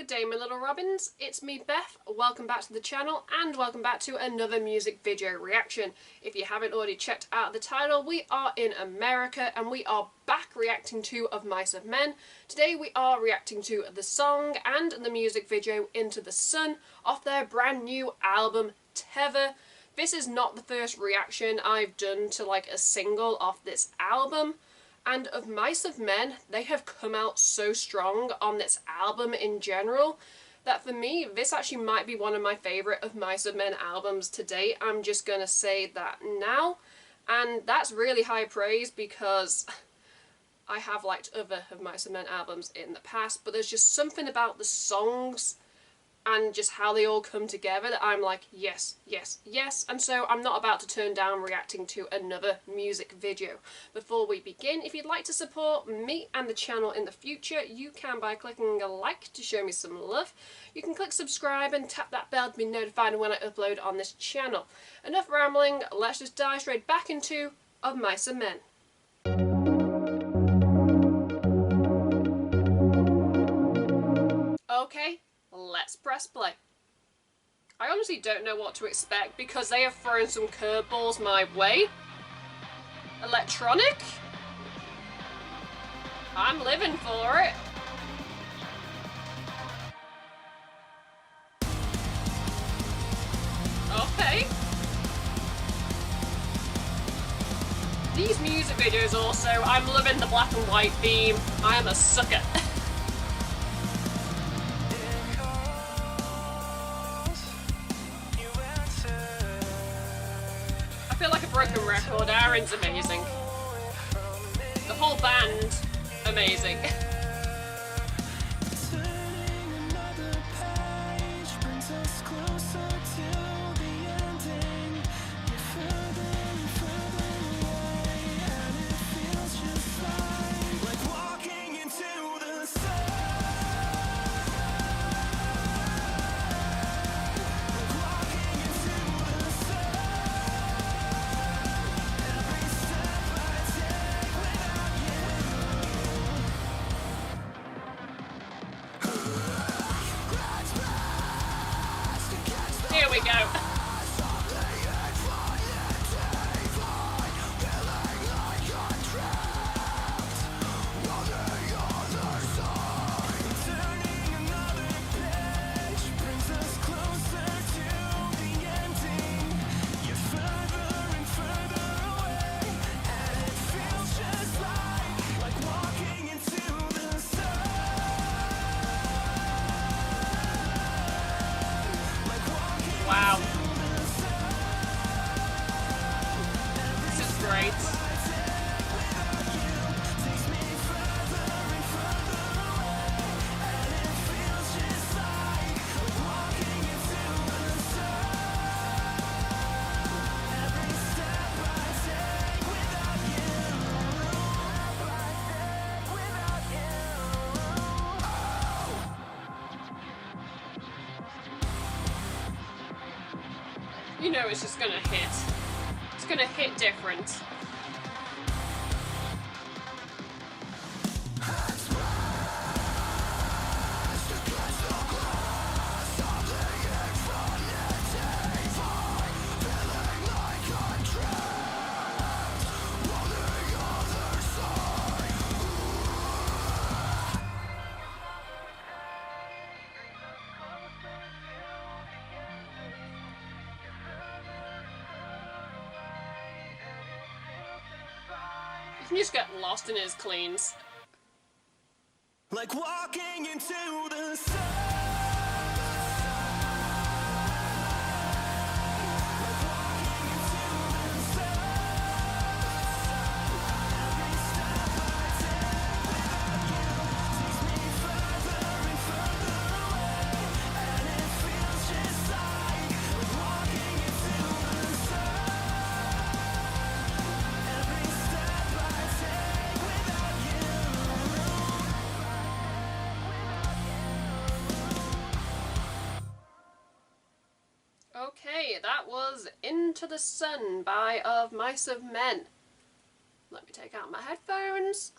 Good day, my little robins. It's me, Beth. Welcome back to the channel and welcome back to another music video reaction. If you haven't already checked out the title, we are in America and we are back reacting to Of Mice of Men. Today we are reacting to the song and the music video Into the Sun off their brand new album TETHER. This is not the first reaction I've done to like a single off this album. And Of Mice of Men, they have come out so strong on this album in general that for me, this actually might be one of my favourite Of Mice of Men albums to date. I'm just going to say that now. And that's really high praise because I have liked other Of Mice of Men albums in the past, but there's just something about the songs and just how they all come together that I'm like, yes, yes, yes. And so I'm not about to turn down reacting to another music video. Before we begin, if you'd like to support me and the channel in the future, you can by clicking a like to show me some love. You can click subscribe and tap that bell to be notified when I upload on this channel. Enough rambling, let's just dive straight back into Of Mice and Men. Okay. Let's press play. I honestly don't know what to expect because they have thrown some curveballs my way. Electronic? I'm living for it. Okay. These music videos also, I'm loving the black and white theme. I am a sucker. I feel like a broken record. Aaron's amazing. The whole band, amazing. Here we go. Wow. This is great. You know it's just gonna hit. It's gonna hit different. You can just get lost in his cleans. Like walking into the sun. Okay, that was Into the Sun by Of Mice of Men. Let me take out my headphones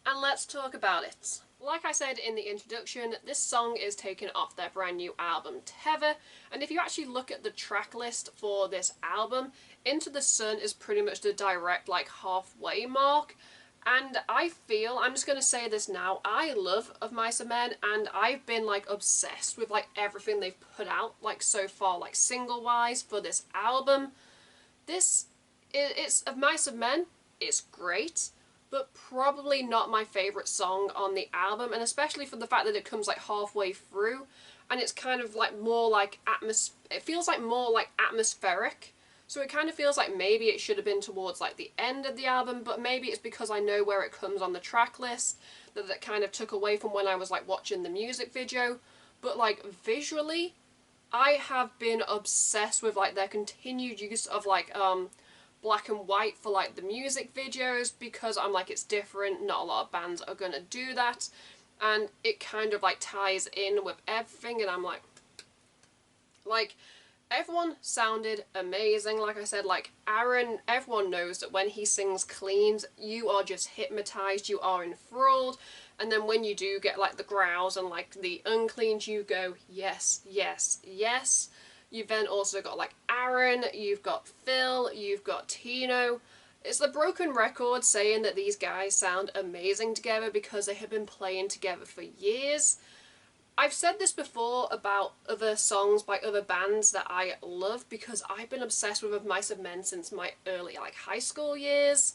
and let's talk about it. Like I said in the introduction, this song is taken off their brand new album TETHER, and if you actually look at the track list for this album, Into the Sun is pretty much the direct like halfway mark. And I feel, I'm just going to say this now, I love Of Mice and Men, and I've been like obsessed with like everything they've put out like so far, like single wise for this album. It's Of Mice and Men, it's great, but probably not my favourite song on the album, and especially for the fact that it comes like halfway through, and it's kind of like more like it feels like more like atmospheric. So it kind of feels like maybe it should have been towards like the end of the album, but maybe it's because I know where it comes on the track list that kind of took away from when I was like watching the music video. But like visually, I have been obsessed with like their continued use of like black and white for like the music videos, because I'm like, it's different, not a lot of bands are gonna do that, and it kind of like ties in with everything, and I'm like everyone sounded amazing. Like I said, like Aaron, everyone knows that when he sings cleans, you are just hypnotized, you are enthralled. And then when you do get like the growls and like the uncleans, you go, yes, yes, yes. You've then also got like Aaron, you've got Phil, you've got Tino. It's the broken record saying that these guys sound amazing together because they have been playing together for years. I've said this before about other songs by other bands that I love, because I've been obsessed with Mice and Men since my early like high school years,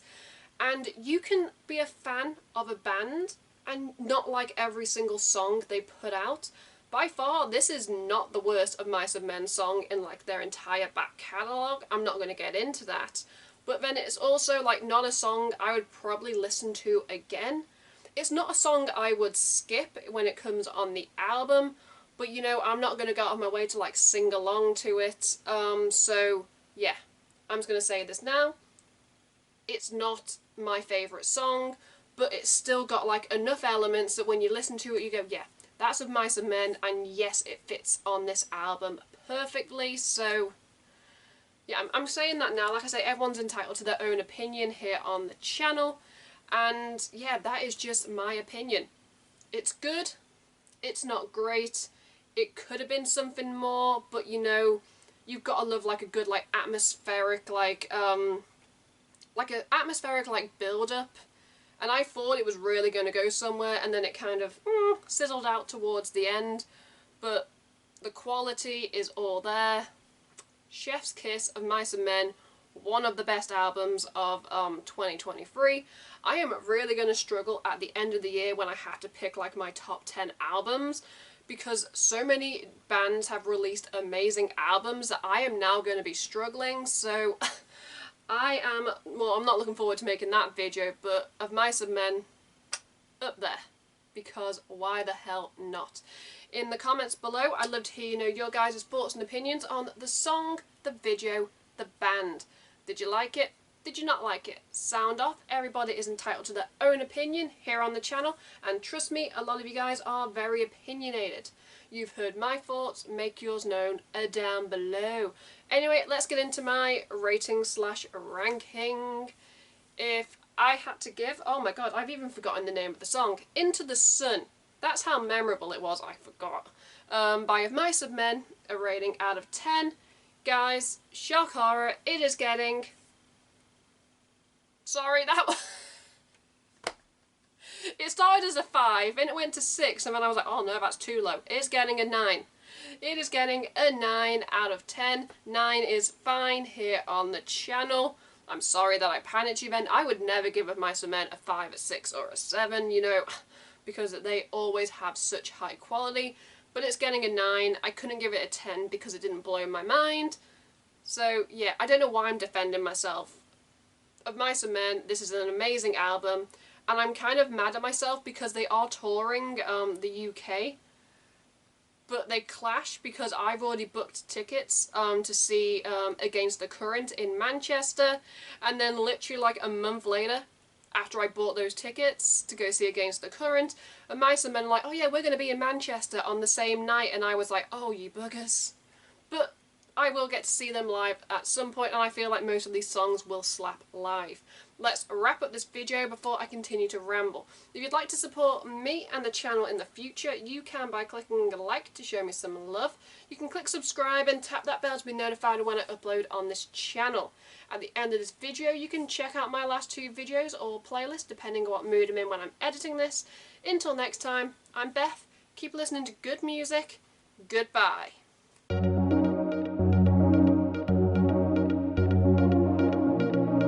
and you can be a fan of a band and not like every single song they put out. By far, this is not the worst Of Mice and Men song in like their entire back catalogue. I'm not going to get into that. But then it's also like not a song I would probably listen to again. It's not a song I would skip when it comes on the album, but you know, I'm not going to go out of my way to like sing along to it. So yeah, I'm just going to say this now. It's not my favourite song, but it's still got like enough elements that when you listen to it you go, yeah, that's Of Mice and Men, and yes, it fits on this album perfectly. So yeah, I'm saying that now. Like I say, everyone's entitled to their own opinion here on the channel. And yeah, that is just my opinion. It's good, it's not great, it could have been something more, but you know, you've got to love like a good like atmospheric like an atmospheric like build up, and I thought it was really going to go somewhere, and then it kind of sizzled out towards the end, but the quality is all there. Chef's kiss, Of Mice and Men, one of the best albums of 2023. I am really going to struggle at the end of the year when I have to pick like my top 10 albums, because so many bands have released amazing albums that I am now going to be struggling. So I'm not looking forward to making that video, but Of Mice and Men, up there, because why the hell not? In the comments below, I'd love to hear, you know, your guys' thoughts and opinions on the song, the video, the band. Did you like it? Did you not like it? Sound off. Everybody is entitled to their own opinion here on the channel, and trust me, a lot of you guys are very opinionated. You've heard my thoughts, make yours known down below. Anyway, let's get into my rating / ranking. If I had to give, oh my god, I've even forgotten the name of the song. Into the Sun. That's how memorable it was, I forgot. By Of Mice and Men, a rating out of 10. Guys, shock horror, it is getting... Sorry, that was... It started as a 5, then it went to 6, and then I was like, oh no, that's too low. It's getting a 9. It is getting a 9 out of 10. 9 is fine here on the channel. I'm sorry that I panicked you then. I would never give Of Mice and Men a 5, a 6, or a 7, you know, because they always have such high quality. But it's getting a 9. I couldn't give it a 10 because it didn't blow my mind. So yeah, I don't know why I'm defending myself. Of Mice and Men, this is an amazing album, and I'm kind of mad at myself because they are touring the UK, but they clash because I've already booked tickets to see Against the Current in Manchester, and then literally like a month later, after I bought those tickets to go see Against the Current, and Mice and Men were like, oh yeah, we're going to be in Manchester on the same night, and I was like, oh you buggers. But I will get to see them live at some point, and I feel like most of these songs will slap live. let's wrap up this video before I continue to ramble. If you'd like to support me and the channel in the future, you can by clicking a like to show me some love. You can click subscribe and tap that bell to be notified when I upload on this channel. At the end of this video, you can check out my last 2 videos or playlist, depending on what mood I'm in when I'm editing this. Until next time, I'm Beth. Keep listening to good music. Goodbye.